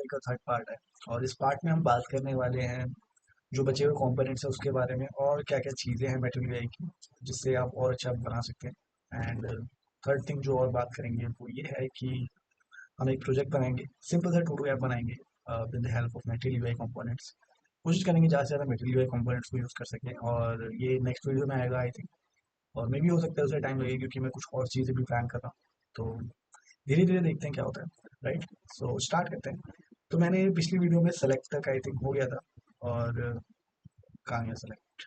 का third part है। और इस पार्ट में हम बात करने वाले हैं जो बचे हुए कंपोनेंट्स हैं उसके बारे में, और क्या क्या चीज़ें हैं मेटल यूआई की जिससे आप और अच्छा बना सकते हैं। एंड थर्ड थिंग जो और बात करेंगे वो ये है कि हम एक प्रोजेक्ट बनाएंगे, सिंपल सा टू डू ऐप बनाएंगे with the help of metal UI components. कोशिश करेंगे ज़्यादा से ज़्यादा मेटल यूआई कंपोनेंट्स को यूज़ कर सकें, और ये नेक्स्ट वीडियो में आएगा आई थिंक। और मे भी हो सकता है उसे टाइम लगे क्योंकि मैं कुछ और चीज़ें भी प्लान कर रहा हूँ। तो धीरे धीरे देखते हैं क्या होता है, राइट। सो स्टार्ट करते हैं। तो मैंने पिछली वीडियो में सेलेक्ट तक आई थिंक हो गया था, और कहाँ गया सेलेक्ट।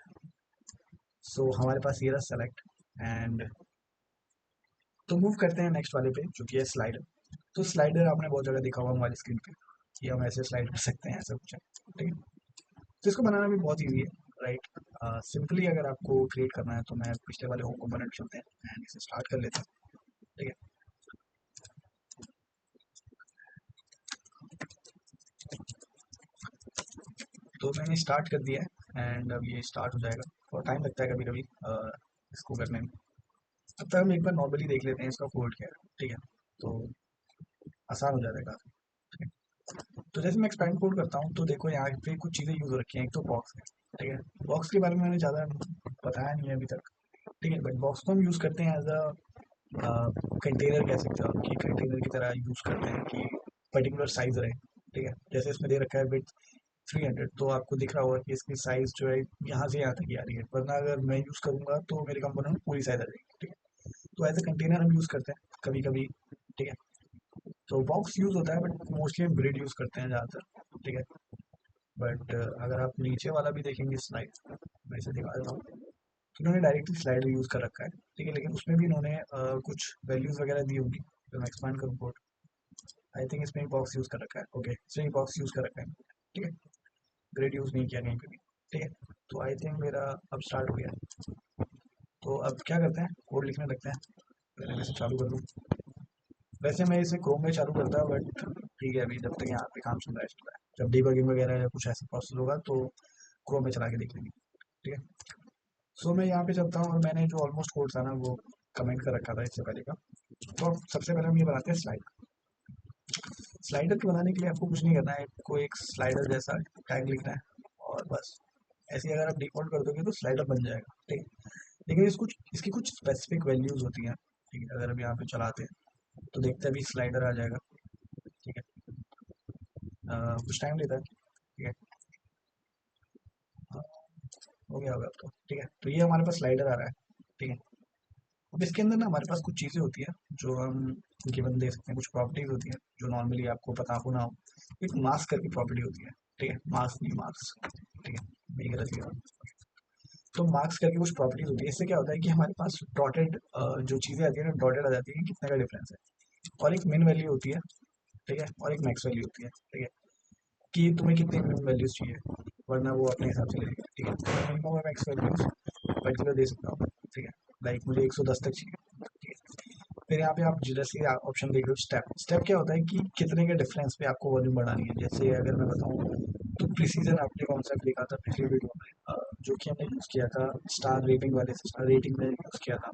सो हमारे पास ये रहा सेलेक्ट। एंड तो मूव करते हैं नेक्स्ट वाले पे जो कि है स्लाइडर। तो स्लाइडर आपने बहुत जगह देखा होगा हमारी स्क्रीन पे कि हम ऐसे स्लाइड कर सकते हैं, ऐसा कुछ है, ठीक है। तो इसको बनाना भी बहुत ईजी है, राइट। सिंपली अगर आपको क्रिएट करना है तो मैं पिछले वाले होम कंपोनेंट चलते हैं एंड इसे स्टार्ट कर लेते हैं, ठीक है। तो मैंने स्टार्ट कर दिया है एंड अब ये स्टार्ट हो जाएगा। और टाइम लगता है कभी कभी इसको करने में। अब तक हम एक बार नॉर्मली देख लेते हैं इसका कोड क्या है, ठीक है। तो आसान हो जाएगा काफ़ी, ठीक है। तो जैसे मैं एक्सपेंड कोड करता हूँ तो देखो यहाँ पे कुछ चीज़ें यूज़ हो रखी हैं। एक तो बॉक्स है, ठीक है। बॉक्स के बारे में मैंने ज़्यादा बताया नहीं है अभी तक, ठीक है। बट बॉक्स को हम यूज़ करते हैं एज अ कंटेनर, कह सकते हो आप कि कंटेनर की तरह यूज़ करते हैं कि पर्टिकुलर साइज़ रहे, ठीक है। जैसे इसमें दे रखा है विड्थ 300, तो आपको दिख रहा होगा कि इसकी साइज़ जो है यहाँ से यहाँ तक ही आ रही है, वरना अगर मैं यूज़ करूँगा तो मेरे कंपोनेंट में पूरी साइज़ आ जाएगी, ठीक है। तो एज अ कंटेनर हम यूज़ करते हैं कभी कभी, ठीक है। तो बॉक्स यूज़ होता है बट मोस्टली हम ग्रिड यूज़ करते हैं ज़्यादातर, ठीक है। बट अगर आप नीचे वाला भी देखेंगे स्लाइड, मैं इसे दिखा देता हूँ। तो इन्होंने डायरेक्टली स्लाइडर यूज़ कर रखा है, ठीक है। लेकिन उसमें भी इन्होंने कुछ वैल्यूज़ वगैरह दी होंगी। तो मैं एक्सपांड करूँ कोड, आई थिंक इसमें एक बॉक्स यूज़ कर रखा है, ओके इसमें एक बॉक्स यूज़ कर रखा है, ठीक है। ग्रिड यूज़ नहीं किया कहीं पे भी, ठीक है। तो आई थिंक मेरा अब स्टार्ट हो गया। तो अब क्या करते हैं, कोड लिखने लगते हैं। पहले मैं इसे चालू कर दूँ। वैसे मैं इसे क्रोम में चालू करता बट ठीक है, अभी जब तक यहाँ पे काम चल रहा है, जब डीबगिंग वगैरह या कुछ ऐसा प्रोसेस होगा तो क्रोम में चला के देख लेंगे, ठीक है। सो मैं यहाँ पे चलता हूँ और मैंने जो ऑलमोस्ट कोड था ना वो कमेंट कर रखा था इससे पहले का। तो अब सबसे पहले हम ये बनाते हैं स्लाइड। स्लाइडर के बनाने के लिए आपको कुछ नहीं करना है, आपको एक स्लाइडर जैसा टैग लिखना है और बस। ऐसे ही अगर आप डिफॉल्ट कर दोगे तो स्लाइडर बन जाएगा, ठीक है। लेकिन इसकी कुछ स्पेसिफिक वैल्यूज होती हैं, ठीक है। अगर हम यहाँ पे चलाते हैं तो देखते हैं अभी स्लाइडर आ जाएगा, ठीक है। कुछ टाइम लेता है, ठीक है। हाँ, हो गया होगा अब तो, ठीक है। तो ये हमारे पास स्लाइडर आ रहा है, ठीक है। अब इसके अंदर ना हमारे पास कुछ चीज़ें होती हैं जो हम गिवन दे सकते हैं, कुछ प्रॉपर्टीज होती हैं जो नॉर्मली आपको पता हो ना हो। एक मास्क करके प्रॉपर्टी होती है, ठीक है। मास्क नहीं मार्क्स, ठीक है। नहीं गलत किया। तो मार्क्स करके कुछ प्रॉपर्टीज होती है। इससे क्या होता है कि हमारे पास डॉटेड जो चीज़ें आती है ना, डॉटेड आ जाती है कि कितने का डिफरेंस है। और एक मिन वैल्यू होती है, ठीक है। और एक मैक्स वैल्यू होती है, ठीक है। कि तुम्हें कितनी मिनिमम वैल्यूज चाहिए, वरना वो अपने हिसाब से ले लेगा, ठीक है। तो मैं मिनिमम और मैक्स वैल्यूज पर्टिकुलर दे सकता हूँ, ठीक है। लाइक मुझे 110 तक चाहिए, ठीक है। फिर यहाँ पे आप जैसे ऑप्शन देख रहे हो स्टेप। स्टेप क्या होता है कि कितने के डिफरेंस पे आपको वॉल्यूम बढ़ानी है। जैसे अगर मैं बताऊँ तो प्रीसीजन आपने कॉन्सेप्ट लिखा था पिछली वीडियो में, जो कि हमने यूज़ किया था स्टार रेटिंग वाले से, स्टार रेटिंग में यूज़ किया था।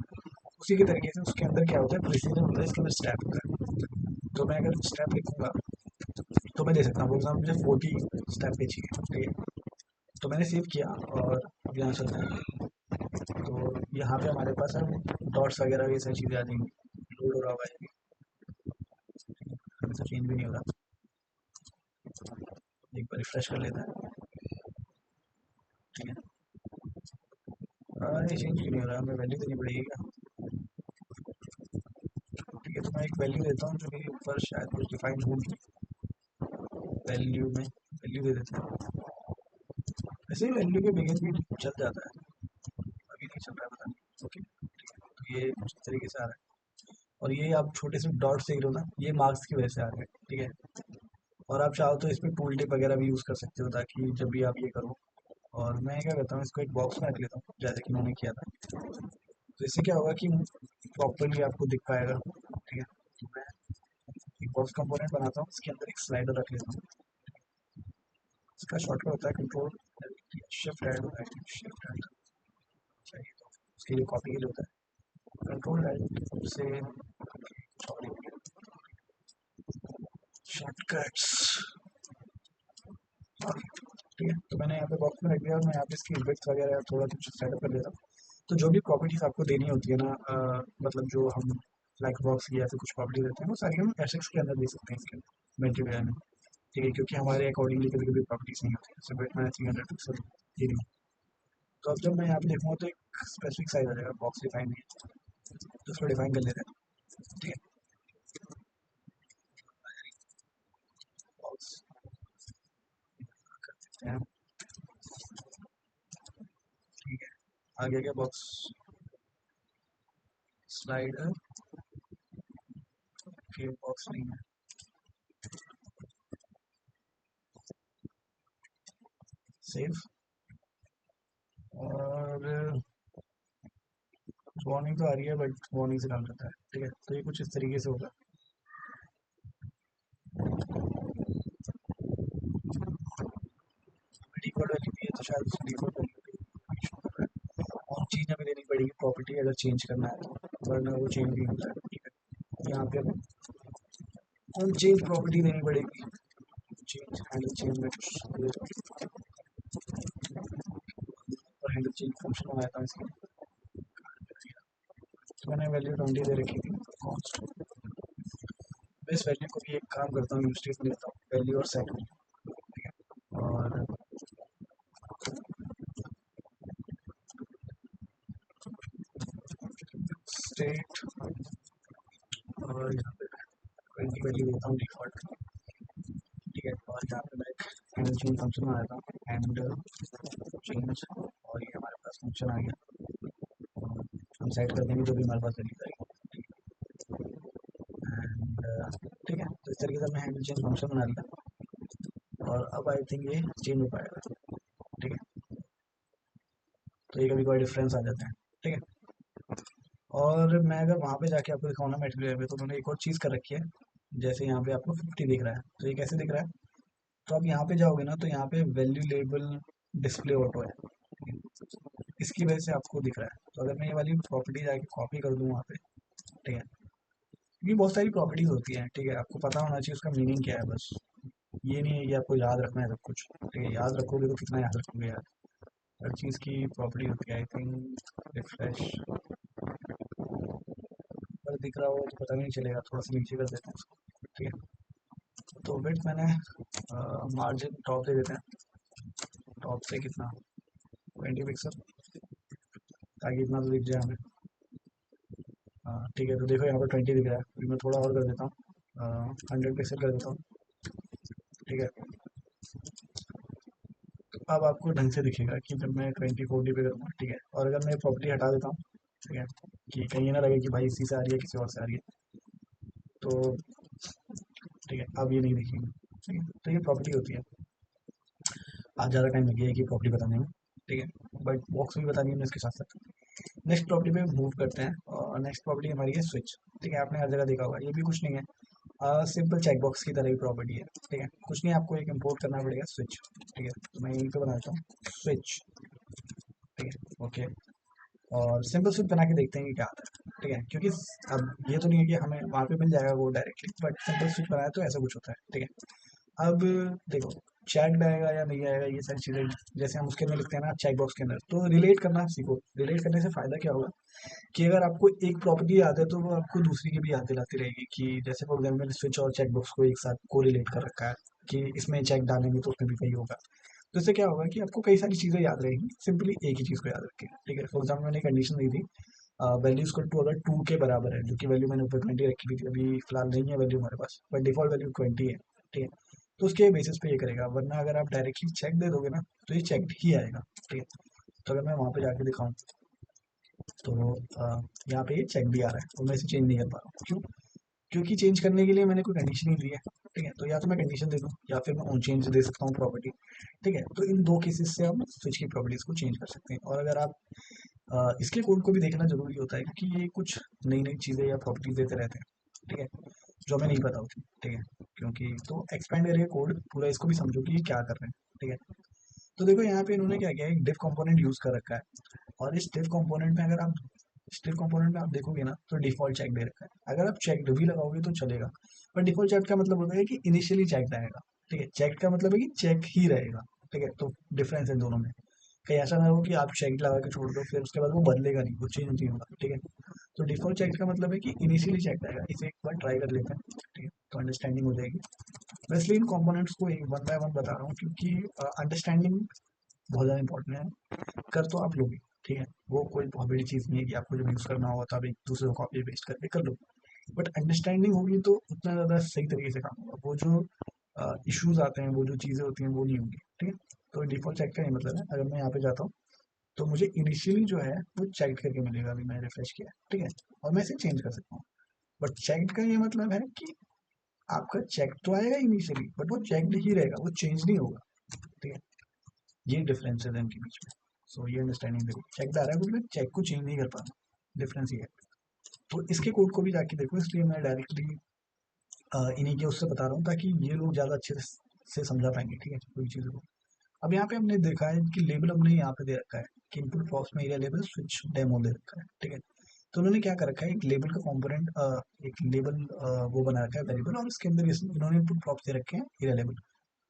उसी के तरीके से उसके अंदर क्या होता है, प्रीसीजन होता है, इसके अंदर स्टेप होता है। तो मैं अगर स्टेप लिखूंगा तो मैं दे सकता हूँ, फॉर एग्जाम्पल मुझे 40 स्टेप पे चाहिए, ठीक है। तो मैंने सेव किया और अब यहाँ चलते हैं। तो यहाँ पे हमारे पास है डॉट्स वगैरह ये सारी चीज़ें आ जाएंगी। लोड हो रहा होगा ये, अभी तो चेंज भी नहीं हो रहा। एक बार रिफ्रेश कर लेते हैं, ठीक है। ये चेंज क्यों नहीं हो रहा, हमें वैल्यू देनी पड़ेगी क्या, ठीक है। तो मैं एक वैल्यू देता हूँ जो मेरे ऊपर शायद कुछ डिफाइन होगी। वैल्यू में वैल्यू दे देते हैं। वैसे ही वैल्यू के बिगिन भी चल जाता है, अभी नहीं चल रहा है पता नहीं, ओके। तो ये कुछ इस तरीके से आ रहा है। और ये आप छोटे से डॉट्स देख रहे हो ना, ये मार्क्स की वजह से आ रहे हैं, ठीक है। और आप चाहो तो इसमें टूल टिप वगैरह भी यूज़ कर सकते हो ताकि जब भी आप ये करो। और मैं क्या करता हूँ, इसको एक बॉक्स में रख लेता हूँ जैसे कि मैंने किया था। तो इससे क्या होगा कि प्रॉपरली आपको दिख पाएगा, ठीक है। तो मैं एक बॉक्स कंपोनेंट बनाता हूँ, इसके अंदर एक स्लाइडर रख लेता हूँ। इसका शॉर्टकट होता है control shift add, shift add चाहिए तो उसके लिए कॉपी के लिए होता है कंट्रोल एड से शॉर्टकट्स। ठीक है, तो मैंने यहाँ पे बॉक्स में रख दिया और मैं यहाँ पे इसकी विड्थ वगैरह थोड़ा कुछ सेटअप कर देता हूँ। तो जो भी प्रॉपर्टीज आपको देनी होती है ना, मतलब जो हम लाइक बॉक्स की या फिर कुछ प्रॉपर्टी देते हैं वो सारी हम एसेट्स के अंदर दे सकते हैं इसके मल्टीप्लाई में। ठीक है, क्योंकि हमारे अकॉर्डिंगली कभी कभी प्रॉपर्टीज नहीं होती, जैसे वेट मैंने 300 पिक्सल दे दी। तो अब जब मैं यहाँ पे देखूँगा तो एक स्पेसिफिक साइज आ जाएगा, बॉक्स डिफाइन नहीं है तो उसको डिफाइन कर लेते हैं। ठीक है, बॉक्स कर देते हैं। ठीक है, आगे क्या बॉक्स स्लाइडर के बॉक्स नहीं है, सेव। और वार्निंग तो आ रही है बट वार्निंग से काम करता है। ठीक है, तो ये कुछ इस तरीके से होगा। डिफॉल्ट वैल्यू भी है तो शायद उस डिफॉल्ट वैल्यू और चीज़ हमें देनी पड़ेगी प्रॉपर्टी अगर चेंज करना है तो, वरना वो चेंज नहीं होता है। ठीक है, यहाँ पे हमें ऑन चेंज प्रॉपर्टी देनी पड़ेगी। चेंज हैंडल चेंज में कुछ और हैंडल चेंज फंक्शन बनाया था इसके, तो मैंने वैल्यू 20 दे रखी थी कॉन्स्ट। मैं इस वैल्यू को भी एक काम करता हूँ, यूज में लेता हूँ वैल्यू और सेट और स्टेट, और यहाँ पे 20 वैल्यू देता हूँ डिफॉल्ट। ठीक है, और यहाँ पे मैं एक हैंडल चेंज फंक्शन बनाया था, हैंडल चेंज, और ये हमारे पास फंक्शन आ गया। हम सेट कर देंगे जो भी हमारे पास वैल्यू आएगी। एंड ठीक है, तो इस तरीके से हमने हैंडल चेंज फंक्शन बना लिया और अब आई थिंक ये चेंज हो पाएगा। ठीक है, तो ये कभी कोई डिफरेंस आ जाता है। ठीक है, और मैं अगर वहाँ पे जाके आपको दिखाऊँ ना मटेरियल पे, तो उन्होंने एक और चीज़ कर रखी है। जैसे यहाँ पे आपको 50 दिख रहा है, तो ये कैसे दिख रहा है? तो आप यहाँ पे जाओगे ना तो यहाँ पे वैल्यू लेबल डिस्प्ले ऑटो है, इसकी वजह से आपको दिख रहा है। तो अगर मैं ये वाली प्रॉपर्टी जाके कॉपी कर दूँ वहाँ पे, ठीक है, ये बहुत सारी प्रॉपर्टीज होती हैं। ठीक है, आपको पता होना चाहिए उसका मीनिंग क्या है बस। ये नहीं है कि आपको याद रखना है सब कुछ। ठीक है, याद रखोगे तो कितना याद रखोगे यार, हर चीज़ की प्रॉपर्टी होती है। आई थिंक रिफ्रेश पर दिख रहा हो तो पता भी नहीं चलेगा, थोड़ा सा नीचे कर देते हैं उसको। ठीक है, तो वेट मैंने मार्जिन टॉप दे देते हैं, टॉप से कितना 20 पिक्सल, ताकि इतना तो दिख जाए हमें। हाँ ठीक है, तो देखो यहाँ पर 20 दिख रहा है, अभी मैं थोड़ा और कर देता हूँ, 100 पिक्सल कर देता हूँ। ठीक है, तो अब आपको ढंग से दिखेगा कि जब मैं 2040 पे करूँगा। ठीक है, और अगर मैं प्रॉपर्टी हटा देता हूँ, ठीक है, कि कहीं ये ना लगे कि भाई इसी से आ रही है किसी और से आ रही है, तो ठीक है अब ये नहीं दिखेगी। ठीक है, तो ये प्रॉपर्टी होती है। आज ज़्यादा टाइम लग गया है कि प्रॉपर्टी बताने में। ठीक है, बट बॉक्स भी बतानी है इसके साथ साथ। नेक्स्ट प्रॉपर्टी पे मूव करते हैं, और नेक्स्ट प्रॉपर्टी हमारी है स्विच। ठीक है, आपने हर जगह देखा होगा, ये भी कुछ नहीं है, सिंपल चेकबॉक्स की तरह ही प्रॉपर्टी है। ठीक है, कुछ नहीं, आपको एक इंपोर्ट करना पड़ेगा स्विच। ठीक है, तो मैं यहीं पे बना देता हूँ स्विच। ठीक है, ओके, और सिंपल स्विच बना के देखते हैं कि क्या आता है। ठीक है, क्योंकि अब ये तो नहीं है कि हमें वहाँ पे मिल जाएगा वो डायरेक्टली, बट सिंपल स्विच बनाया तो ऐसा कुछ होता है। ठीक है, अब देखो चैट आएगा या नहीं आएगा, ये सारी चीज़ें जैसे हम उसके अंदर लिखते हैं ना चेक बॉक्स के अंदर, तो रिलेट करना सीखो। रिलेट करने से फ़ायदा क्या होगा कि अगर आपको एक प्रॉपर्टी याद है तो वो आपको दूसरी की भी याद दिलाती रहेगी। कि जैसे फॉर एग्जाम्पल स्विच और चेक बॉक्स को एक साथ को रिलेट कर रखा है कि इसमें चेक डालेंगे तो उसमें भी वही होगा। तो इससे क्या होगा कि आपको कई सारी चीज़ें याद रहेंगी, सिंपली एक ही चीज़ को याद रखें। ठीक है, फॉर एग्जाम्पल मैंने कंडीशन दी थी वैल्यू इक्वल टू अगर 2 के बराबर है, जो कि वैल्यू मैंने ऊपर 20 रखी हुई थी, अभी फिलहाल नहीं है वैल्यू हमारे पास, बट डिफॉल्ट वैल्यू 20 है। ठीक है, तो उसके बेसिस पे ये करेगा, वरना अगर आप डायरेक्टली चेक दे दोगे ना तो ये चेक ही आएगा। ठीक है, तो अगर मैं वहाँ पे जाके दिखाऊँ तो यहाँ पे ये चेक भी आ रहा है, तो मैं इसे चेंज नहीं कर पा रहा हूँ। क्यों? क्योंकि चेंज करने के लिए मैंने कोई कंडीशन ही दी है। ठीक है, तो या तो मैं कंडीशन दे दूँ या फिर मैं ऑन चेंज दे सकता हूँ प्रॉपर्टी। ठीक है, तो इन दो केसेस से हम स्विच की प्रॉपर्टीज को चेंज कर सकते हैं। और अगर आप इसके कोड को भी देखना जरूरी होता है, क्योंकि ये कुछ नई नई चीज़ें या प्रॉपर्टीज देते रहते हैं। ठीक है, जो हमें नहीं पता होती। ठीक है, क्योंकि तो एक्सपेंड करिए कोड पूरा, इसको भी समझो कि ये क्या कर रहे हैं। ठीक है, तो देखो यहाँ पे इन्होंने क्या किया है, एक डिफ कंपोनेंट यूज कर रखा है, और इस डिफ कंपोनेंट में अगर आप स्टिल कंपोनेंट में आप देखोगे ना तो डिफॉल्ट चेक दे रखा है। अगर आप चेक भी लगाओगे तो चलेगा, पर डिफॉल्ट चेक का मतलब होता है कि इनिशियली चेक आएगा। ठीक है, चेक का मतलब है कि चेक ही रहेगा। ठीक है, तो डिफरेंस है दोनों में। कहीं ऐसा ना हो कि आप चेक लगा के छोड़ दो फिर उसके बाद वो बदलेगा नहीं, वो चेंज नहीं होगा। ठीक है, तो डिफॉल्ट चेक का मतलब है कि इनिशियली चेक रहेगा। इसे एक बार ट्राई कर लेते हैं, ठीक है, तो अंडरस्टैंडिंग हो जाएगी। वैसे इन कंपोनेंट्स को एक वन बाय वन बता रहा हूँ क्योंकि अंडरस्टैंडिंग बहुत ज़्यादा इंपॉर्टेंट है। कर तो आप लोगे, ठीक है, वो कोई बहुत बड़ी चीज़ नहीं है कि आपको जब यूज़ करना होगा तो आप एक दूसरे को कॉपी पेस्ट करके कर लो। बट अंडरस्टैंडिंग होगी तो उतना ज़्यादा सही तरीके से काम होगा। वो जो इश्यूज आते हैं, वो जो चीज़ें होती हैं वो नहीं होंगी। ठीक है, तो डिफ़ॉल्ट चेक का ये मतलब है, अगर मैं यहाँ पे जाता हूँ तो मुझे इनिशियली जो है वो चेक करके मिलेगा। अभी मैंने रिफ्रेश किया, ठीक है, और मैं इसे चेंज कर सकता हूँ। बट चेक का ये मतलब है कि आपका चेक तो आएगा इनिशियली बट वो चेक ही रहेगा, वो चेंज नहीं होगा। ठीक है, ये डिफरेंस है इनके बीच में। सो ये अंडरस्टैंडिंग देखो, चेक आ रहा है बट मैं चेक को चेंज नहीं कर पा रहा, डिफरेंस ये है। तो इसके कोड को भी जाके देखो, इसलिए मैं डायरेक्टली इन्हीं के उससे बता रहा हूँ ताकि ये लोग ज़्यादा अच्छे से समझा पाएंगे। ठीक है, कोई चीज़ को। अब यहाँ पे हमने देखा है कि लेबल हमने यहाँ पे दे रखा है कि इनपुट बॉक्स में एरिया लेबल स्विच डेमो दे रखा है। ठीक है, तो उन्होंने क्या कर रखा है, एक लेबल का कंपोनेंट, एक लेबल वो बना रखा है वेरिएबल, और इसके अंदर इन्होंने इनपुट प्रॉप्स दे रखे हैं एरिया लेबल।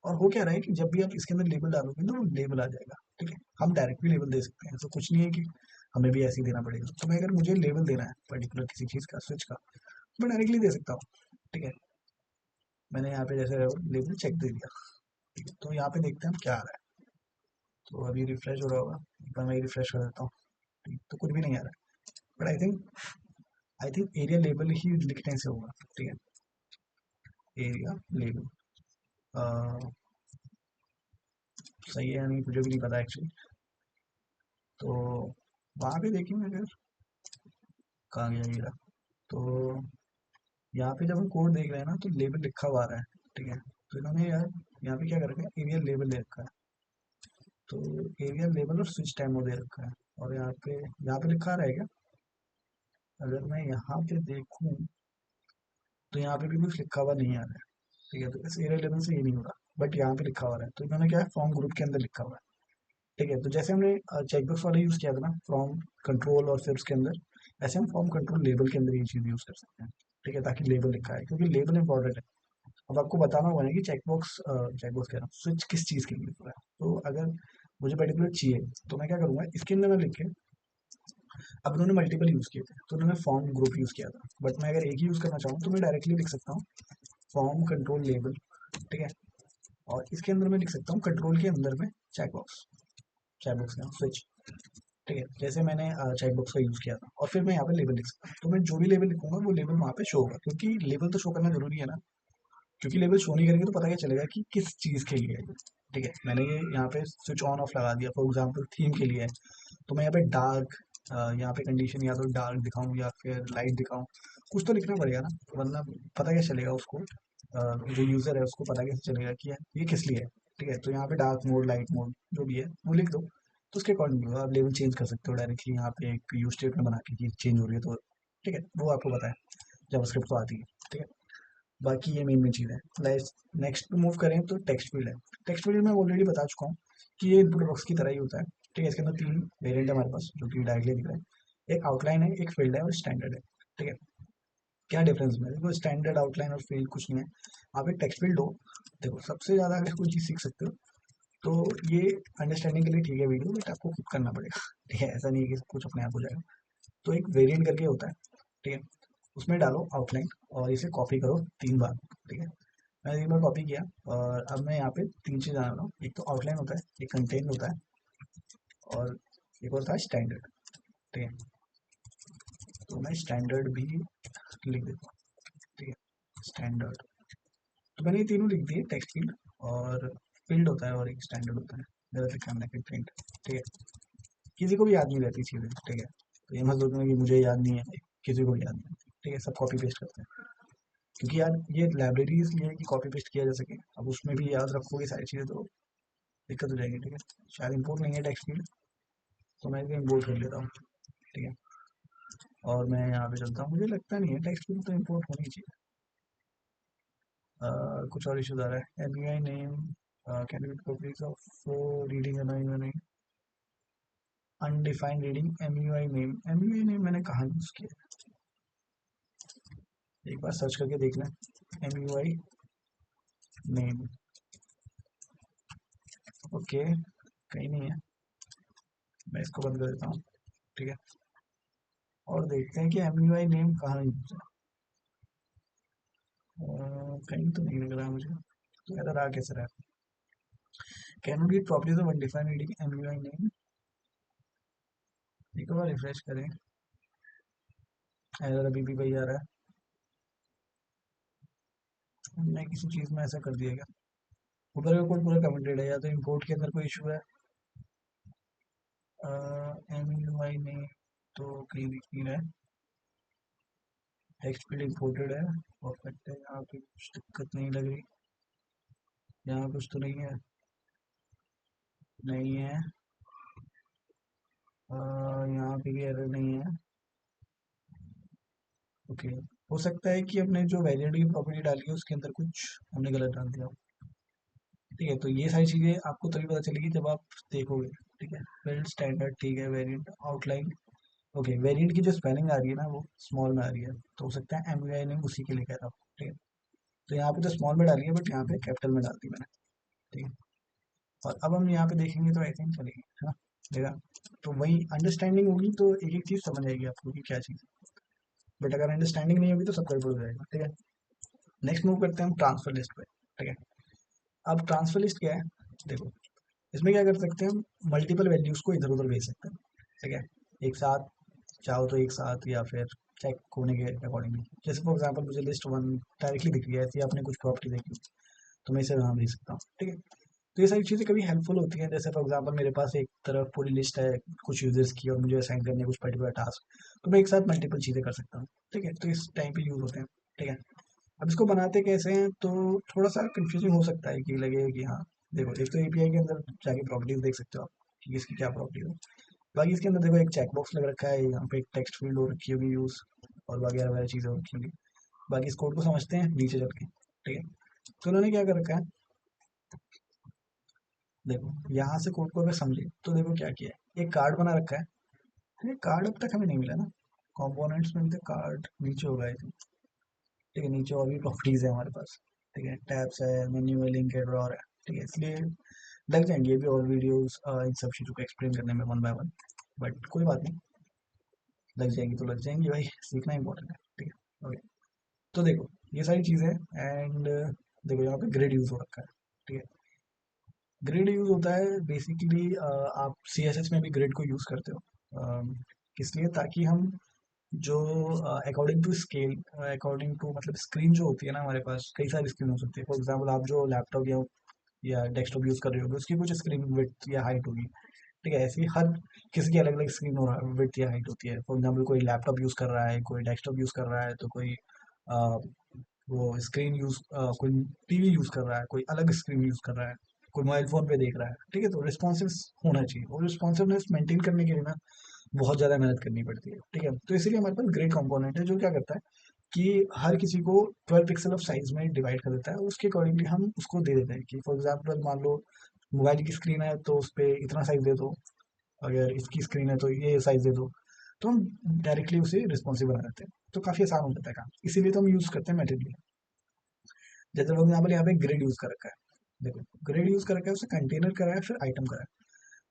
और हो क्या रहा है कि जब भी आप इसके अंदर लेबल डालोगे तो वो लेबल आ जाएगा। ठीक है, हम डायरेक्ट भी लेबल दे सकते हैं, तो कुछ नहीं है कि हमें भी ऐसे ही देना पड़ेगा। तो मैं, अगर मुझे लेबल देना है पर्टिकुलर किसी चीज़ का, स्विच का, तो मैं डायरेक्टली दे सकता हूँ। ठीक है, मैंने यहाँ पे जैसे लेबल चेक दे दिया। ठीक है, तो यहाँ पे देखते हैं हम क्या आ रहा है। तो अभी रिफ्रेश हो रहा होगा, एक बार मैं रिफ्रेश कर देता हूँ। ठीक, तो कुछ भी नहीं आ रहा है। But I think area label ही लिखने से होगा। ठीक है, एरिया लेबल सही है या नहीं मुझे भी नहीं पता एक्चुअली। तो वहाँ पे देखेंगे अगर, कहाँ गया ये रहा। तो यहाँ पे जब हम कोड देख रहे हैं ना तो लेबल लिखा हुआ आ रहा है। ठीक है, तो इन्होंने यार यहाँ पे क्या कर रखा है, एरिया लेबल दे रखा है। तो एरिया लेबल और स्विच टाइम दे रखा है। और यहाँ पे लिखा आ रहा है क्या, अगर मैं यहाँ पे देखूँ तो यहाँ पे भी कुछ लिखा हुआ नहीं आ रहा है। ठीक है, तो इस एरिया लेबल से ये नहीं हो रहा, बट यहाँ पे लिखा हुआ है। तो इन्होंने क्या है, फ्रॉम ग्रुप के अंदर लिखा हुआ है। ठीक है, तो जैसे हमने चेकबॉक्स वाला यूज़ किया था ना, फ्रॉम कंट्रोल और फिर उसके अंदर, ऐसे हम फ्रॉम कंट्रोल लेबल के अंदर ये चीज़ यूज़ कर सकते हैं। ठीक है, ताकि लेबल लिखा है, क्योंकि लेबल इंपॉर्टेंट है। अब आपको बताना होगा ना कि चेकबॉक्स कह रहा हूँ, स्विच किस चीज़ के लिए हो रहा है। तो अगर मुझे पर्टिकुलर चाहिए तो मैं क्या करूँगा, इसके अंदर मैं लिख के, अब उन्होंने मल्टीपल यूज़ किए थे तो उन्होंने फॉर्म ग्रुप यूज़ किया था, बट मैं अगर एक ही यूज़ करना चाहूँ तो मैं डायरेक्टली लिख सकता हूँ फॉर्म कंट्रोल लेबल। ठीक है, और इसके अंदर मैं लिख सकता हूँ कंट्रोल के अंदर में चेकबॉक्स, चेकबॉक्स का स्विच। ठीक है, जैसे मैंने चेकबॉक्स का यूज़ किया था, और फिर मैं यहाँ पे लेबल लिख सकता हूँ। तो मैं जो भी लेबल लिखूंगा वो लेबल वहाँ पे शो होगा, क्योंकि लेबल तो शो करना जरूरी है ना। क्योंकि लेबल शो नहीं करेंगे तो पता क्या चलेगा कि किस चीज़ के लिए है ये। ठीक है, मैंने ये यहाँ पे स्विच ऑन ऑफ लगा दिया, फॉर एग्जाम्पल थीम के लिए है। तो मैं यहाँ पे डार्क, यहाँ पे कंडीशन या तो डार्क दिखाऊं या फिर लाइट दिखाऊं, कुछ तो लिखना पड़ेगा ना, वरना पता कैसे चलेगा उसको, जो यूज़र है उसको पता कैसे चलेगा कि ये किस लिए है। ठीक है, तो यहाँ पे डार्क मोड, लाइट मोड जो भी है वो लिख दो, तो उसके अकॉर्डिंग आप लेवल चेंज कर सकते हो डायरेक्टली यहाँ पे एक यूज स्टेटमेंट बना के कि चेंज हो रही है तो। ठीक है, वो आपको पता है, जावास्क्रिप्ट तो आती है। ठीक है, बाकी ये मेन मेन चीज़ है। नेक्स्ट मूव करें तो टेक्स्ट फील्ड है। टेक्स्ट फील्ड में ऑलरेडी बता चुका हूँ कि ये इनपुट बॉक्स की तरह ही होता है। ठीक है, इसके अंदर तीन वेरिएंट है हमारे पास जो कि डायरेक्टली दिख रहा है, एक आउटलाइन है, एक फील्ड है और स्टैंडर्ड है। ठीक है, क्या डिफरेंस है, देखो स्टैंडर्ड, आउटलाइन और फील्ड कुछ नहीं है। आप एक टेक्स्ट फील्ड हो, देखो सबसे ज़्यादा अगर कोई चीज़ सीख सकते हो तो ये, अंडरस्टैंडिंग के लिए ठीक है वीडियो, बट आपको खुद करना पड़ेगा। ठीक है, ऐसा नहीं है कि सब कुछ अपने आप हो जाएगा। तो एक वेरिएंट करके होता है। ठीक है, उसमें डालो आउटलाइन और इसे कॉपी करो 3 बार। ठीक है, मैंने 3 बार कॉपी किया, और अब मैं यहाँ पे 3 चीज़ बना रहा हूँ, एक तो आउटलाइन होता है, एक कंटेंट होता है, और एक होता है स्टैंडर्ड। ठीक है, तो मैं स्टैंडर्ड भी लिख देता हूँ। ठीक है, स्टैंडर्ड, तो मैंने ये तीनों लिख दिए, टेक्स्ट फील्ड और फील्ड होता है और एक स्टैंडर्ड होता है। ज़्यादा लिखा हमने प्रिंट। ठीक है, किसी को भी याद नहीं रहती चीज़ें। ठीक है, तो ये मत सोचना कि मुझे याद नहीं है, किसी को भी याद नहीं है। ठीक है, सब कॉपी पेस्ट करते हैं, क्योंकि यार ये लाइब्रेरी इसलिए है कि कॉपी पेस्ट किया जा सके। अब उसमें भी याद रखोगे सारी चीज़ें तो दिक्कत हो जाएगी। ठीक है, शायद इंपोर्ट नहीं है टेक्स्ट फील्ड, तो मैं इसे इंपोर्ट कर लेता हूँ। ठीक है, और मैं यहाँ पे चलता हूँ, मुझे लगता नहीं है टेक्स्ट फील्ड तो इंपोर्ट होनी चाहिए। कुछ और इशूज आ रहा है, M U I name, candidate copies of reading नहीं, undefined reading, M U I name, M U I name मैंने कहाँ यूज़ किया है? एक बार सर्च करके देख लें, M U I name. Okay, कहीं नहीं है। मैं इसको बंद कर देता हूँ। ठीक है, और देखते हैं कि MUI नेम कहाँ यूज है। कहीं तो नहीं लग रहा मुझे, तो एरर आ कैसे रहा है। Can not gate properties of undefined reading MUI name. एक बार रिफ्रेश करें, एरर अभी भी वही आ रहा है। हमने किसी चीज़ में ऐसा कर दिया क्या। ऊपर का कोड पूरा कमेंटेड है, या तो इंपोर्ट के अंदर कोई इशू है। MUI नेम तो कहीं दिख नहीं रहा है। टेक्स्ट फील्ड इंपोर्टेड है, परफेक्ट है, यहाँ पे कुछ दिक्कत नहीं लग रही। यहाँ कुछ तो नहीं है। नहीं है। यहाँ पे भी एरर नहीं है। ओके, हो सकता है कि अपने जो वेरिएंट की प्रॉपर्टी डाली है उसके अंदर कुछ हमने गलत डाल दिया हो। ठीक है, तो ये सारी चीज़ें आपको तभी पता चलेगी जब आप देखोगे। ठीक है, बिल्ड स्टैंडर्ड, ठीक है, वेरिएंट आउटलाइन। ओके, वेरिएंट की जो स्पेलिंग आ रही है ना वो स्मॉल में आ रही है, तो हो सकता है MUI ने उसी के लिए कह रहा हो। ठीक है, तो यहाँ पे तो स्मॉल में डाली है, बट यहाँ पे कैपिटल में डाल दी मैंने। ठीक है, और अब हम यहाँ पे देखेंगे तो आई थिंक चलेगी, है ना। देखा, तो वही अंडरस्टैंडिंग होगी तो एक एक चीज़ समझ आएगी आपको कि क्या चीज़ है। बट अगर अंडरस्टैंडिंग नहीं होगी तो सब गड़बड़ हो जाएगा। ठीक है, नेक्स्ट मूव करते हैं हम ट्रांसफर लिस्ट पे। ठीक है, अब ट्रांसफर लिस्ट क्या है, देखो, इसमें क्या कर सकते हैं हम, मल्टीपल वैल्यूज को इधर उधर भेज सकते हैं। ठीक है, एक साथ, चाहो तो एक साथ, या फिर चेक होने के अकॉर्डिंगली। जैसे फॉर एग्जांपल मुझे लिस्ट वन डायरेक्टली दिख गया है, ऐसे आपने कुछ प्रॉपर्टी देखी तो मैं इसे वहाँ भेज सकता हूँ। ठीक है, तो ये सारी चीज़ें कभी हेल्पफुल होती हैं। जैसे फॉर एग्जांपल मेरे पास एक तरफ पूरी लिस्ट है कुछ यूजर्स की, और मुझे असाइन करने हैं कुछ पर्टिकुलर टास्क, तो मैं एक साथ मल्टीपल चीज़ें कर सकता हूँ। ठीक है, तो इस टाइम पे यूज होते हैं। ठीक है, अब इसको बनाते कैसे हैं, तो थोड़ा सा कंफ्यूजिंग हो सकता है कि लगे कि हाँ, देखो, एक तो API के अंदर जाके प्रॉपर्टीज देख सकते हो आप कि इसकी क्या प्रॉपर्टी है। बाकी इसके अंदर देखो एक चेकबॉक्स लग रखा है, यहाँ पे एक टेक्स्ट फील्ड हो रखी होगी यूज, और वगैरह वगैरह चीज़ें हो रखी होंगी। बाकी इस कोड को समझते हैं नीचे चल के। ठीक है, तो उन्होंने क्या कर रखा है, देखो यहाँ से कोड को अगर समझे तो देखो क्या किया है, एक कार्ड बना रखा है। ये कार्ड अब तक हमें नहीं मिला ना, कंपोनेंट्स में भी तो कार्ड नीचे होगा आई थिंक। ठीक है, नीचे और भी प्रॉपर्टीज है हमारे पास। ठीक है, टैब्स है, मेन्यू है, लिंक है, ड्रॉर है। ठीक है, इसलिए लग जाएंगे ये भी और वीडियोस इन सब चीज़ों को एक्सप्लेन करने में वन बाय वन। बट कोई बात नहीं, लग जाएंगी तो लग जाएंगी भाई, सीखना इंपॉर्टेंट है। ठीक है, ओके, तो देखो ये सारी चीज़ें हैं। एंड देखो यहाँ पे ग्रिड यूज़ हो रखा है। ठीक है, ग्रिड यूज़ होता है बेसिकली, आप CSS में भी ग्रिड को यूज़ करते हो। किस लिए, ताकि हम जो according to scale, according to मतलब स्क्रीन जो होती है ना, हमारे पास कई सारी स्क्रीन हो सकती है। फॉर एग्जांपल आप जो लैपटॉप या डेस्कटॉप यूज़ कर रहे होगे उसकी कुछ स्क्रीन विड्थ या हाइट होगी। ठीक है, ऐसे ही हर किसी की अलग अलग स्क्रीन और विड्थ या हाइट होती है। फॉर एग्जांपल कोई लैपटॉप यूज़ कर रहा है, कोई डेस्कटॉप यूज़ कर रहा है, तो कोई अ, वो स्क्रीन यूज़, कोई TV यूज़ कर रहा है, कोई अलग स्क्रीन यूज़ कर रहा है, कोई मोबाइल फ़ोन पे देख रहा है। ठीक है, तो रिस्पॉन्सिव होना चाहिए, और रिस्पॉन्सिवनेस मेंटेन करने के लिए ना बहुत ज़्यादा मेहनत करनी पड़ती है। ठीक है, तो इसीलिए हमारे पास ग्रिड कंपोनेंट है जो क्या करता है कि हर किसी को 12 पिक्सल ऑफ साइज में डिवाइड कर देता है, और उसके अकॉर्डिंगली हम उसको दे देते हैं कि फॉर एग्जांपल मान लो मोबाइल की स्क्रीन है तो उस पर इतना साइज दे दो, अगर इसकी स्क्रीन है तो ये साइज दे दो। तो हम डायरेक्टली उसे रिस्पॉन्सिव बना देते हैं, तो काफ़ी आसान हो जाता है काम। इसीलिए तो हम यूज़ करते हैं मेटेरियल। जैसे फॉर एग्जाम्पल यहाँ पे ग्रिड यूज़ कर रखा है, देखो ग्रिड यूज़ कर रखा है, उसे कंटेनर करा है, फिर आइटम करा है।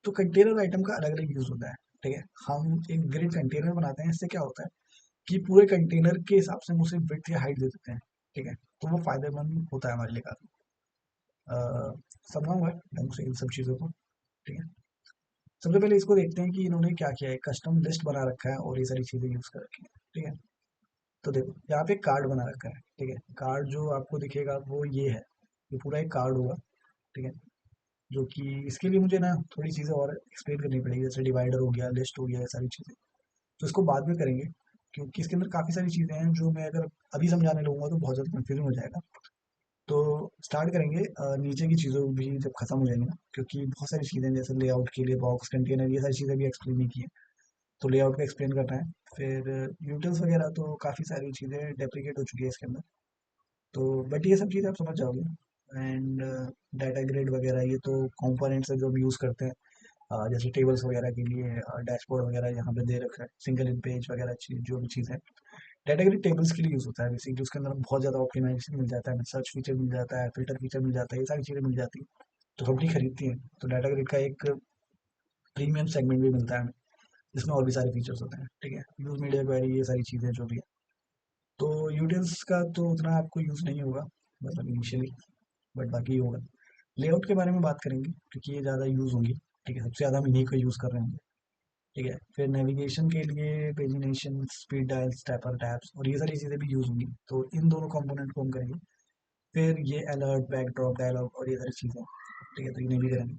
तो कंटेनर और आइटम का अलग अलग यूज़ होता है। ठीक है, हम एक ग्रिड कंटेनर बनाते हैं, इससे क्या होता है कि पूरे कंटेनर के हिसाब से हम उसे विड्थ या हाइट दे देते हैं। ठीक है, तो वो फायदेमंद होता है हमारे लिए काफ़ी। समझाऊंगा ढंग से इन सब चीज़ों को। ठीक है, सबसे पहले इसको देखते हैं कि इन्होंने क्या किया है, कस्टम लिस्ट बना रखा है और ये सारी चीज़ें यूज़ कर रखी है। ठीक है, तो देखो यहाँ पे कार्ड बना रखा है। ठीक है, कार्ड जो आपको दिखेगा वो ये है, ये पूरा एक कार्ड होगा। ठीक है, जो कि इसके लिए मुझे ना थोड़ी चीज़ें और एक्सप्लेन करनी पड़ेगी, जैसे डिवाइडर हो गया, लिस्ट हो गया, ये सारी चीज़ें। तो इसको बाद में करेंगे, क्योंकि इसके अंदर काफ़ी सारी चीज़ें हैं जो मैं अगर अभी समझाने लगूंगा तो बहुत ज़्यादा कंफ्यूजन हो जाएगा। तो स्टार्ट करेंगे नीचे की चीज़ों भी जब खत्म हो जाएंगी ना, क्योंकि बहुत सारी चीज़ें हैं, जैसे लेआउट के लिए बॉक्स कंटेनर, ये सारी चीज़ें भी एक्सप्लेन नहीं की है। तो लेआउट का एक्सप्लेन करना है। फिर यूटिल्स वगैरह तो काफ़ी सारी चीज़ें डेप्रिकेट हो चुकी है इसके अंदर। तो बट ये सब चीज़ें आप समझ जाओगे। एंड डाटा ग्रिड वगैरह ये तो कंपोनेंट्स है जो हम यूज़ करते हैं, जैसे टेबल्स वगैरह के लिए डैशबोर्ड वगैरह यहाँ पे दे रखा है, सिंगल इन पेज वगैरह चीज जो भी चीज़ है। डाटा ग्रिड टेबल्स के लिए यूज़ होता है बेसिकली, उसके अंदर बहुत ज़्यादा ऑप्टिमाइजेशन मिल जाता है, सर्च फीचर मिल जाता है, फिल्टर फीचर मिल जाता है, ये सारी चीज़ें मिल जाती है। तो कंपनी खरीदती है, तो डाटा ग्रिड का एक प्रीमियम सेगमेंट भी मिलता है हमें, जिसमें और भी सारे फीचर्स होते हैं, ठीक है, यूज मीडिया क्वेरी, ये सारी चीज़ें जो भी है। तो यूटिल्स का तो उतना आपको यूज़ नहीं होगा, मतलब इनिशियली, बट बाकी होगा। लेआउट के बारे में बात करेंगे क्योंकि ये ज़्यादा यूज़ होंगी, ठीक है, सबसे ज़्यादा हम इन्हीं को यूज़ कर रहे होंगे, ठीक है। फिर नेविगेशन के लिए pagination, speed dials, stepper tabs और ये सारी चीज़ें भी यूज़ होंगी, तो इन दोनों कंपोनेंट को हम करेंगे। फिर ये अलर्ट, बैकड्रॉप, डायलॉग और ये सारी चीज़ें, ठीक है, तो इन्हें भी करेंगे।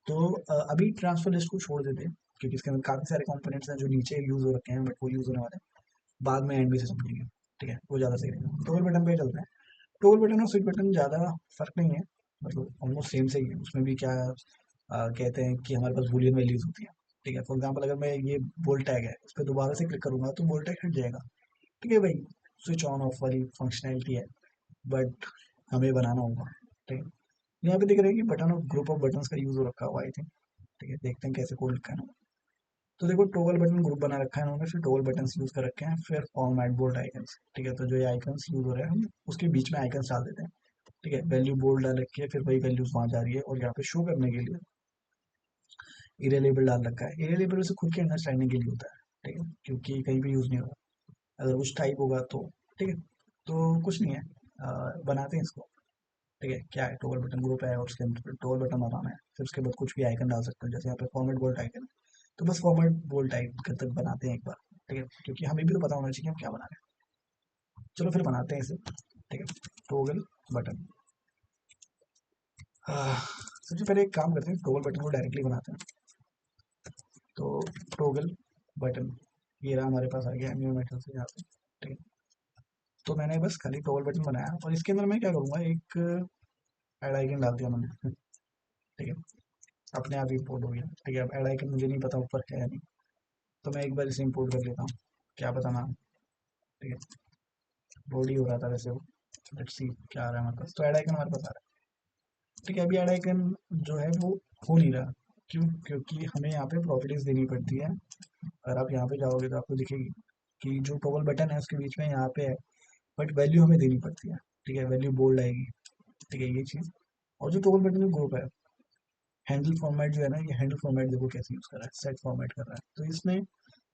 तो अभी ट्रांसफर लिस्ट को छोड़ देते हैं क्योंकि इसके अंदर काफ़ी सारे कंपोनेंट्स हैं जो नीचे यूज़ हो रखे हैं, बट वो यूज़ होने वाले हैं बाद में, एंड में से समझेंगे, ठीक है, वो ज़्यादा सही रहेगा। टोगल बटन पे चलते हैं। टोगल बटन और स्विच बटन ज़्यादा फर्क नहीं है, मतलब ऑलमोस्ट सेम से ही है। उसमें भी क्या कहते हैं कि हमारे पास बूलियन वैल्यूज होती हैं, ठीक है। फॉर एग्जांपल अगर मैं ये बोल्ट टैग है, इस पर दोबारा से क्लिक करूंगा तो बोल्ट टैग हट जाएगा, ठीक है भाई, स्विच ऑन ऑफ वाली फंक्शनैलिटी है, बट हमें बनाना होगा, ठीक है। यहाँ पे दिख रहा है कि बटन और ग्रुप ऑफ बटन्स का यूज हो रखा हुआ, आई थिंक, ठीक है, देखते हैं कैसे कोड लिखा है ना। तो देखो टोगल बटन ग्रुप बना रखा है उन्होंने, फिर टोगल बटन्स यूज कर रखे हैं, फिर फॉर्मेट बोल्ड आइकन्स, ठीक है। तो जो ये आइकन्स यूज हो रहे हैं हम उसके बीच में आइकन्स डाल देते हैं, ठीक है। वैल्यू बोल्ड डाल रखी है, फिर वही वैल्यूज वहां जा रही है, और यहाँ पे शो करने के लिए इरेलेबल डाल रखा है। इरेलेबल से खुद के अंडरस्टैंडिंग के लिए होता है, ठीक है, क्योंकि कहीं पे यूज नहीं होगा, अगर कुछ टाइप होगा तो, ठीक है। तो कुछ नहीं है, बनाते हैं इसको, ठीक है। क्या है, टोगल बटन ग्रुप है और उसके अंदर टोगल बटन बनाना है, फिर उसके बाद कुछ भी आइकन डाल सकते हैं, जैसे यहाँ पे फॉर्मेट बोल्ट आइकन, तो बस फॉर्मेट बोल्ट आइकन तक बनाते हैं एक बार, ठीक है, क्योंकि हमें भी तो पता होना चाहिए कि हम क्या बना रहे हैं। चलो फिर बनाते हैं इसे, ठीक है। टोगल बटन, सबसे पहले एक काम करते हैं, टोगल बटन को डायरेक्टली बनाते हैं। तो टोगल बटन, ये रहा, हमारे पास आ गया न्यू मेथड से यहाँ पे, ठीक है। तो मैंने बस खाली टोगल बटन बनाया और इसके अंदर मैं क्या करूँगा, एक ऐड आइकन डाल दिया मैंने, ठीक है, अपने आप इंपोर्ट हो गया, ठीक है। अब ऐड आइकन मुझे नहीं पता ऊपर है या नहीं, तो मैं एक बार इसे इंपोर्ट कर लेता हूँ, क्या पता नाम, ठीक है। लोड ही हो रहा था वैसे वो, लेट्स सी क्या आ रहा है हमारे पास। तो ऐड आइकन हमारे पास आ रहा है, ठीक है। अभी ऐड आइकन जो है वो हो नहीं रहा, क्यों, क्योंकि हमें यहाँ पे प्रॉपर्टीज देनी पड़ती है। अगर आप यहाँ पे जाओगे तो आपको दिखेगी कि जो टॉगल बटन है उसके बीच में यहाँ पे है, बट वैल्यू हमें देनी पड़ती है, ठीक है, वैल्यू बोल्ड आएगी, ठीक है, ये चीज़। और जो टॉगल बटन का ग्रुप है, हैंडल फॉर्मेट जो है ना, ये हैंडल फॉर्मेट देखो कैसे यूज़ कर रहा है, सेट फॉर्मेट कर रहा है, तो इसमें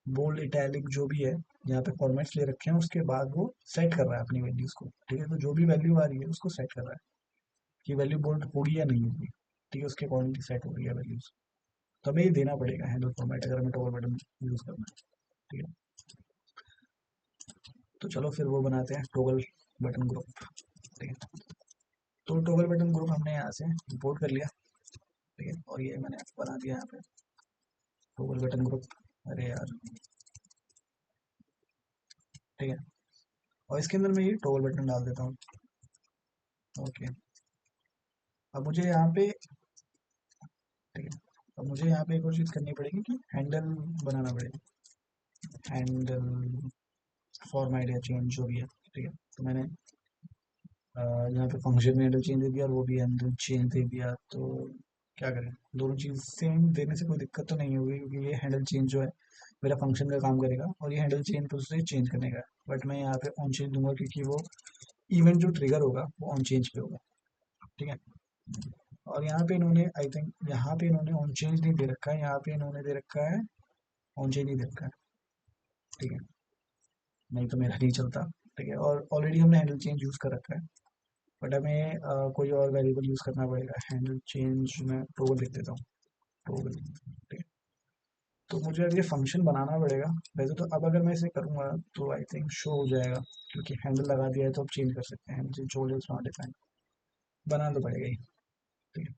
बोल्ड, इटैलिक जो भी है, यहाँ पे फॉर्मेट्स ले रखे हैं, उसके बाद वो सेट कर रहा है अपनी वैल्यूज़ को, ठीक है। तो जो भी वैल्यू आ रही है उसको सेट कर रहा है कि वैल्यू बोल्ड होगी या नहीं होगी, ठीक है, उसके अकॉर्डिंग सेट हो रही है वैल्यूज़। तो हमें ये देना पड़ेगा हैंडल फॉर्मेट अगर हमें टॉगल बटन यूज़ करना है, ठीक है। तो चलो फिर वो बनाते हैं टॉगल बटन ग्रुप, ठीक है। तो टॉगल बटन ग्रुप हमने यहाँ से इंपोर्ट कर लिया, ठीक है, और ये मैंने बना दिया यहाँ पे टॉगल बटन ग्रुप, अरे यार, ठीक है। और इसके अंदर मैं ये टॉगल बटन डाल देता हूँ, ओके। अब मुझे यहाँ पे, ठीक है, अब मुझे यहाँ पे एक और चीज़ करनी पड़ेगी कि हैंडल बनाना पड़ेगा, हैंडल फॉर्मेट या चेंज जो भी है, ठीक है। तो मैंने यहाँ पे फंक्शन में हैंडल चेंज दे दिया और वो भी हैंडल चेंज दे दिया, तो क्या करें, दोनों चीज़ सेम देने से कोई दिक्कत तो नहीं होगी, क्योंकि ये हैंडल चेंज जो है मेरा फंक्शन का काम करेगा और ये हैंडल चेंज प्रोसेस चेंज करने का है। बट मैं यहाँ पे ऑन चेंज दूंगा क्योंकि वो इवेंट जो ट्रिगर होगा वो ऑन चेंज पे होगा, ठीक है। और यहाँ पे इन्होंने, आई थिंक यहाँ पे इन्होंने ऑन चेंज नहीं दे रखा है, यहाँ पे इन्होंने दे रखा है ऑन चेंज नहीं दे रखा है, ठीक है, नहीं तो मेरा नहीं चलता, ठीक है। और ऑलरेडी हमने हैंडल चेंज यूज़ कर रखा है, बट हमें कोई और वेरिएबल यूज़ करना पड़ेगा। हैंडल चेंज में टोगल लिख देता हूँ, टोगल, ठीक है। तो मुझे अब ये फंक्शन बनाना पड़ेगा, वैसे तो अब अगर मैं इसे करूँगा तो आई थिंक शो हो जाएगा, क्योंकि हैंडल लगा दिया है तो अब चेंज कर सकते हैं, मुझे जो इज नॉट डिफाइंड, बनाना तो पड़ेगा ही, ठीक है।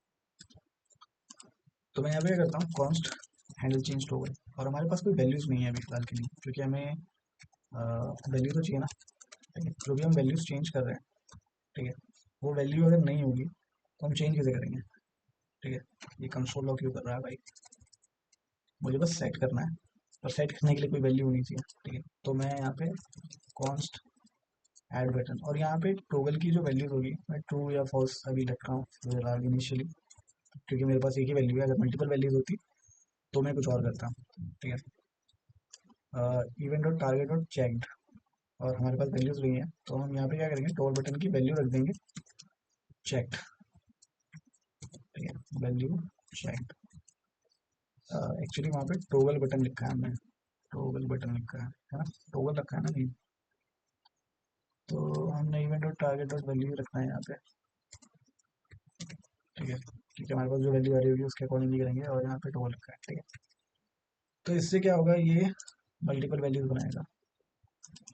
तो मैं यहाँ पे क्या करता हूँ, कॉन्स्ट हैंडल चेंज टोगल, और हमारे पास कोई वैल्यूज़ नहीं है अभी फिलहाल के लिए, क्योंकि हमें वैल्यू तो चाहिए ना, ठीक है। जो भी हम वैल्यूज़ चेंज कर रहे हैं, ठीक है, वो वैल्यू अगर नहीं होगी तो हम चेंज कैसे करेंगे, ठीक है। ये कंसोल लॉग क्यों कर रहा है भाई, मुझे बस सेट करना है, और सेट करने के लिए कोई वैल्यू होनी चाहिए, ठीक है। तो मैं यहाँ पे कॉन्स्ट ऐड बटन, और यहाँ पे टोगल की जो वैल्यूज होगी मैं ट्रू या फॉल्स अभी रख रहा हूँ फिलहाल इनिशियली, क्योंकि मेरे पास एक ही वैल्यू है, अगर मल्टीपल वैल्यूज होती तो मैं कुछ और करता, ठीक है। Event dot target dot checked, और हमारे पास वैल्यूज नहीं है, तो हम यहाँ पे क्या करेंगे, टोगल बटन की वैल्यू रख देंगे चेक्ड, ठीक है। Value check. एक्चुअली वहाँ पे टोगल बटन लिखा है, हमने टोगल बटन लिखा है ना, टोगल रखा है ना नहीं, तो हमने इवेंट और टारगेट और वैल्यू रखना है यहाँ पे। ठीक है, क्योंकि हमारे पास जो वैल्यू आ रही होगी उसके अकॉर्डिंगली करेंगे, और यहाँ पे टोगल रखा है। ठीक है, तो इससे क्या होगा, ये मल्टीपल वैल्यूज बनाएगा,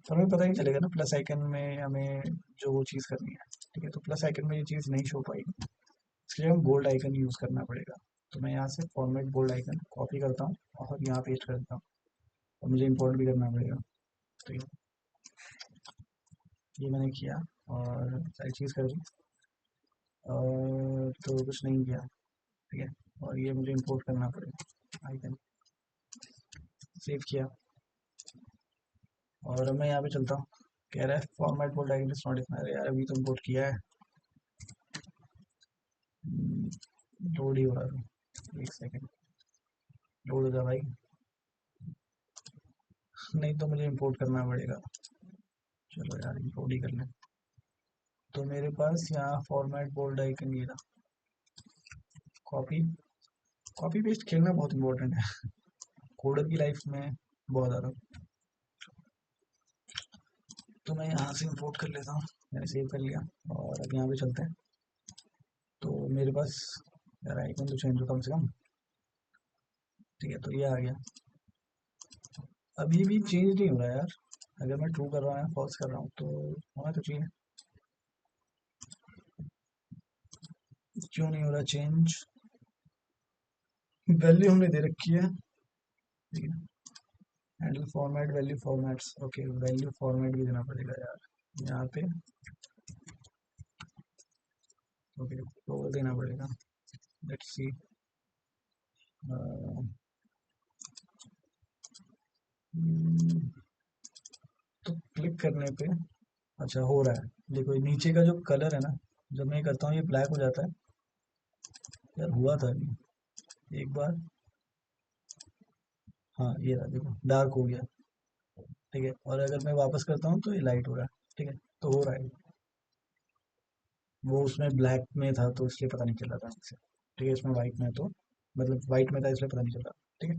तो हमें पता ही चलेगा ना प्लस आइकन में हमें जो वो चीज़ करनी है। ठीक है, तो प्लस आइकन में ये चीज़ नहीं शो पाएगी, इसके लिए हम बोल्ड आइकन यूज़ करना पड़ेगा। तो मैं यहाँ से फॉर्मेट बोल्ड आइकन कॉपी करता हूँ और यहाँ पेस्ट कर देता हूँ, और मुझे इंपोर्ट भी करना पड़ेगा। ठीक है, ये मैंने किया और सारी चीज़ कर दी, और तो कुछ नहीं किया। ठीक है, और ये मुझे इंपोर्ट करना पड़ेगा आइकन, सेव किया, और अब मैं यहाँ पे चलता हूँ। कह रहा है format bold icon is not defined. यार अभी तो इंपोर्ट किया है, लोड ही हो रहा है, एक सेकेंड, लोड हो जा भाई, नहीं तो मुझे इंपोर्ट करना पड़ेगा। चलो यार इंपोर्ट ही कर लें। तो मेरे पास यहाँ फॉर्मेट बोल्ड आइकन ये रहा, कॉपी, कॉपी पेस्ट खेलना बहुत इंपॉर्टेंट है कोडर की लाइफ में, बहुत ज़्यादा। तो मैं यहाँ से इंपोर्ट कर लेता हूँ, मैंने सेव कर लिया, और अब यहाँ पे चलते हैं। तो मेरे पास यार आइकन तो चेंज हो कम से कम। ठीक है, तो ये आ गया, अभी भी चेंज नहीं हो रहा यार, अगर मैं ट्रू कर रहा हूँ फॉल्स कर रहा हूँ तो होना तो चाहिए, क्यों नहीं हो रहा चेंज। वैल्यू हमने दे रखी है। ठीक है, handle format value formats, okay value format भी देना पड़ेगा यार यहाँ पे। ओके, तो देना पड़ेगा, लेट्स सी। तो क्लिक करने पे अच्छा हो रहा है, देखो ये नीचे का जो कलर है ना, जब मैं ये करता हूँ ये ब्लैक हो जाता है। यार हुआ था अभी एक बार, हाँ ये रहा देखो डार्क हो गया। ठीक है, और अगर मैं वापस करता हूँ तो ये लाइट हो रहा है। ठीक है, तो हो रहा है, वो उसमें ब्लैक में था तो इसलिए पता नहीं चल रहा था मुझसे। ठीक है, इसमें वाइट में तो मतलब वाइट में था इसलिए पता नहीं चल रहा। ठीक है,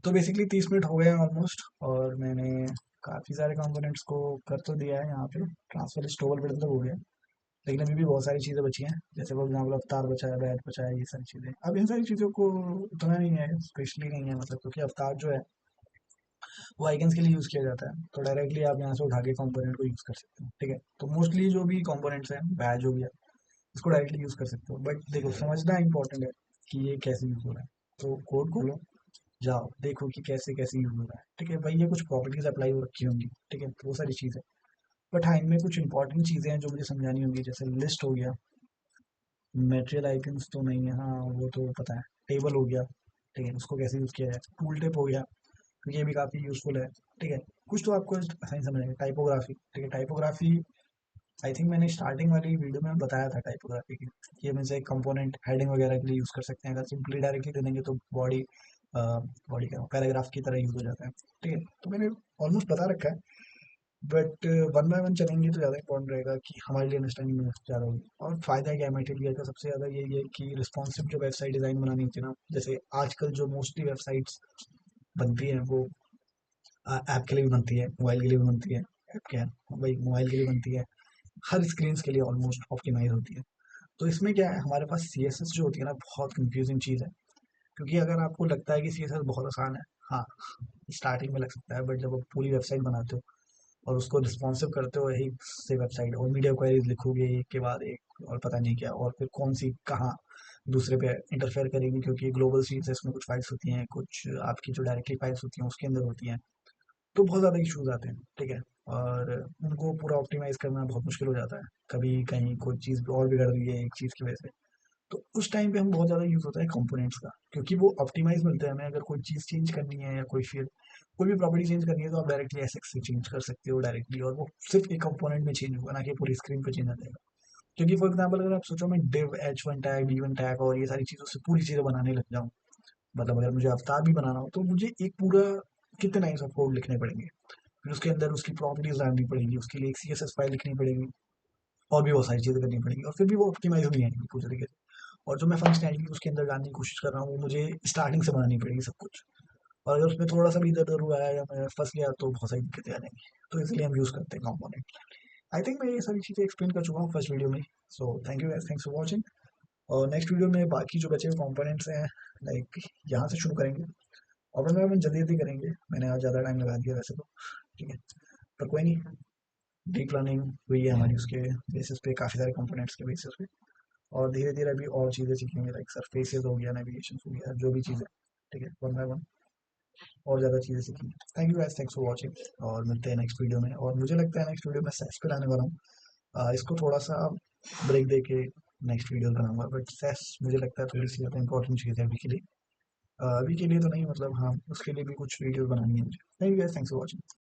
तो बेसिकली 30 मिनट हो गए हैं ऑलमोस्ट, और मैंने काफ़ी सारे कंपोनेंट्स को कर तो दिया है यहाँ पे, ट्रांसफर स्टोर बटन तक हो गया, लेकिन अभी भी बहुत सारी चीज़ें बची हैं, जैसे फॉर एग्जाम्पल अवतार बचा है, बैट बचा है, ये सारी चीज़ें। अब इन सारी चीज़ों को उतना नहीं है, स्पेशली नहीं है मतलब, क्योंकि अवतार जो है वो आइकन्स के लिए यूज़ किया जाता है, तो डायरेक्टली आप यहाँ से उठा के कंपोनेंट को यूज़ कर सकते हो। ठीक है, तो मोस्टली जो भी कंपोनेंट्स हैं, बैज हो गया, इसको डायरेक्टली यूज़ कर सकते हो, बट देखो समझना इंपॉर्टेंट है कि ये कैसे यूज़ हो रहा है। तो कोड खोलो, जाओ देखो कि कैसे कैसे यूज़ हो रहा है। ठीक है भाई, ये कुछ प्रॉपर्टीज अप्लाई हो रखी होंगी। ठीक है, तो वो सारी चीज़ें, बट हाँ इनमें कुछ इंपॉर्टेंट चीज़ें हैं जो मुझे समझानी होंगी, जैसे लिस्ट हो गया, मेटेरियल आइकन्स तो नहीं है, हाँ वो तो पता है, टेबल हो गया। ठीक है, उसको कैसे यूज़ किया जाए, टूल टिप हो गया, क्योंकि ये भी काफ़ी यूज़फुल है। ठीक है, कुछ तो आपको आसानी समझ आएगा, टाइपोग्राफी। ठीक है, टाइपोग्राफी आई थिंक मैंने स्टार्टिंग वाली वीडियो में बताया था टाइपोग्राफी की, कि हम इसे कंपोनेंट हेडिंग वगैरह के लिए यूज़ कर सकते हैं, अगर सिंपली डायरेक्टली दे देंगे तो बॉडी बॉडी क्या पैराग्राफ की तरह यूज़ हो जाता है। ठीक है, तो मैंने ऑलमोस्ट बता रखा है, बट वन बाय वन चलेंगे तो ज़्यादा इंपॉर्टेंट रहेगा, कि हमारे लिए अंडरस्टैंडिंग में ज़्यादा होगी। और फ़ायदा क्या है मटेरियल का, सबसे ज़्यादा यही है कि रिस्पॉन्सिव जो वेबसाइट डिज़ाइन बनानी होती है ना, जैसे आजकल जो मोस्टली वेबसाइट्स बनती हैं वो ऐप के लिए भी बनती है, मोबाइल के लिए भी बनती है। ऐप क्या है भाई, मोबाइल के लिए बनती है, हर स्क्रीन के लिए ऑलमोस्ट ऑप्टिमाइज होती है। तो इसमें क्या है, हमारे पास सी एस एस जो होती है ना, बहुत कंफ्यूजिंग चीज़ है, क्योंकि अगर आपको लगता है कि सी एस एस बहुत आसान है, हाँ स्टार्टिंग में लग सकता है, बट जब आप पूरी वेबसाइट बनाते हो और उसको रिस्पॉन्सिव करते हो एक से वेबसाइट, और मीडिया क्वेरीज लिखोगे एक के बाद एक, और पता नहीं क्या, और फिर कौन सी कहाँ दूसरे पे इंटरफेयर करेगी, क्योंकि ग्लोबल सी एस एस में कुछ फाइल्स होती हैं, कुछ आपकी जो डायरेक्टली फाइल्स होती हैं उसके अंदर होती हैं, तो बहुत ज़्यादा इश्यूज आते हैं। ठीक है, और उनको पूरा ऑप्टिमाइज़ करना बहुत मुश्किल हो जाता है, कभी कहीं कोई चीज़ और बिगड़ रही है एक चीज़ की वजह से। तो उस टाइम पे हम बहुत ज़्यादा यूज़ होता है कंपोनेंट्स का, क्योंकि वो ऑप्टिमाइज़ मिलते हैं हमें। अगर कोई चीज़ चेंज करनी है, या कोई भी प्रॉपर्टी चेंज करनी है, तो आप डायरेक्टली एसएक्स से चेंज कर सकते हो डायरेक्टली, और वो सिर्फ एक कंपोनेंट में चेंज होगा, ना कि पूरी स्क्रीन पे चेंज आ जाएगा। क्योंकि फॉर एग्जाम्पल अगर आप सोचो मैं div H1 tag D1 tag और ये सारी चीज़ों से पूरी चीज़ें बनाने लग जाऊँ, मतलब अगर मुझे अवतार भी बनाना हो, तो मुझे एक पूरा कितने लाइन्स ऑफ कोड लिखने पड़ेंगे, फिर उसके अंदर उसकी प्रॉपर्टीज डालनी पड़ेगी, उसके लिए एक CSS फाइल लिखनी पड़ेगी, और भी बहुत सारी चीज़ें करनी पड़ेगी, और फिर भी वो ऑप्टिमाइज नहीं आएगी पूरी तरीके से। और जो मैं फंक्शनैलिटी उसके अंदर जानने की कोशिश कर रहा हूँ वो मुझे स्टार्टिंग से बनानी पड़ेगी सब कुछ। और अगर उसमें थोड़ा सा भी इधर उधर हुआ है या मैं फंस गया तो बहुत सारी दिक्कतें आ जाएंगी, तो इसलिए हम यूज़ करते हैं कंपोनेंट। आई थिंक मैं ये सारी चीज़ें एक्सप्लेन कर चुका हूँ फर्स्ट वीडियो में। So thank you guys, thanks for watching. और नेक्स्ट वीडियो में बाकी जो बचे हुए कंपोनेंट्स हैं, लाइक यहाँ से शुरू करेंगे। और मैं जल्दी जल्दी करेंगे, मैंने आज ज़्यादा टाइम लगा दिया वैसे तो, ठीक है, पर कोई नहीं। डीप लर्निंग हुई है हमारी उसके बेसिस पे, काफ़ी सारे कंपोनेंट्स के बेसिस पे। और धीरे धीरे अभी और चीज़ें सीखेंगे, लाइक सरफेसेस हो गया, नेविगेशन हो गया, जो भी चीज़ें, ठीक है, वन बाय वन और ज़्यादा चीज़ें सीखेंगे। Thank you guys, thanks for watching. और मिलते हैं नेक्स्ट वीडियो में। और मुझे लगता है नेक्स्ट वीडियो में सेस पे लाने वाला हूँ। इसको थोड़ा सा ब्रेक दे के नेक्स्ट वीडियो बनाऊंगा, बट सेस मुझे लगता है थोड़ी सी ज़्यादा इंपॉर्टेंट चीज़ है अभी के लिए। अभी के लिए तो नहीं, मतलब हाँ, उसके लिए भी कुछ वीडियो बनानी है मुझे। Thank you guys, thanks for watching.